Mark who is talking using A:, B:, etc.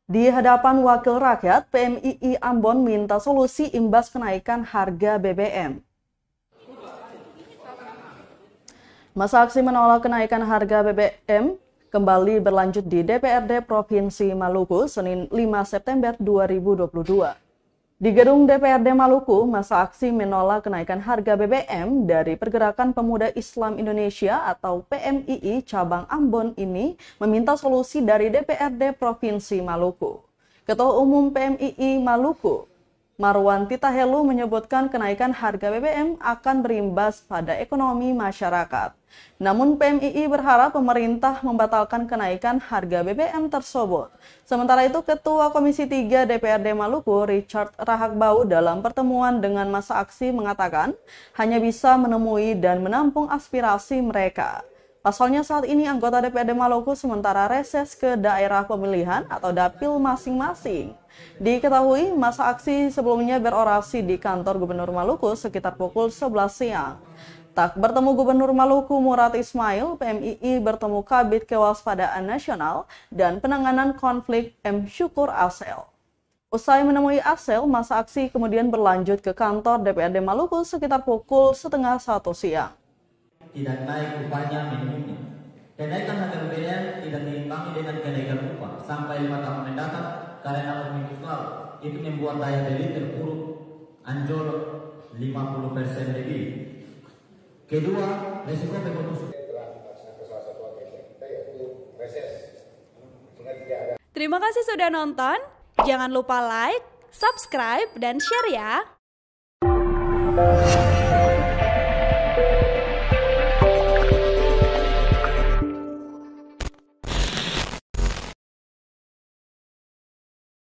A: Di hadapan Wakil Rakyat, PMII Ambon minta solusi imbas kenaikan harga BBM. Masa aksi menolak kenaikan harga BBM kembali berlanjut di DPRD Provinsi Maluku Senin 5 September 2022. Di gedung DPRD Maluku, masa aksi menolak kenaikan harga BBM dari Pergerakan Pemuda Islam Indonesia atau PMII cabang Ambon ini meminta solusi dari DPRD Provinsi Maluku. Ketua Umum PMII Maluku, Marwan Titahelu menyebutkan kenaikan harga BBM akan berimbas pada ekonomi masyarakat. Namun PMII berharap pemerintah membatalkan kenaikan harga BBM tersebut. Sementara itu Ketua Komisi 3 DPRD Maluku Richard Rahakbau dalam pertemuan dengan massa aksi mengatakan hanya bisa menemui dan menampung aspirasi mereka. Pasalnya saat ini anggota DPRD Maluku sementara reses ke daerah pemilihan atau dapil masing-masing. Diketahui massa aksi sebelumnya berorasi di kantor Gubernur Maluku sekitar pukul 11 siang. Tak bertemu Gubernur Maluku Murad Ismail, PMII bertemu Kabid Kewaspadaan Nasional dan Penanganan Konflik M. Syukur Asel. Usai menemui Asel, massa aksi kemudian berlanjut ke kantor DPRD Maluku sekitar pukul setengah 1 siang.
B: Tidak naik upahnya minimumnya. Kenaikan harga BBM tidak diimbangi dengan kenaikan upah sampai 5 tahun mendatang karena Omnibus Law itu membuat daya beli terpuruk anjlok 50% lebih. Kedua, resiko pemutusan.
C: Terima kasih sudah nonton. Jangan lupa like, subscribe, dan share ya.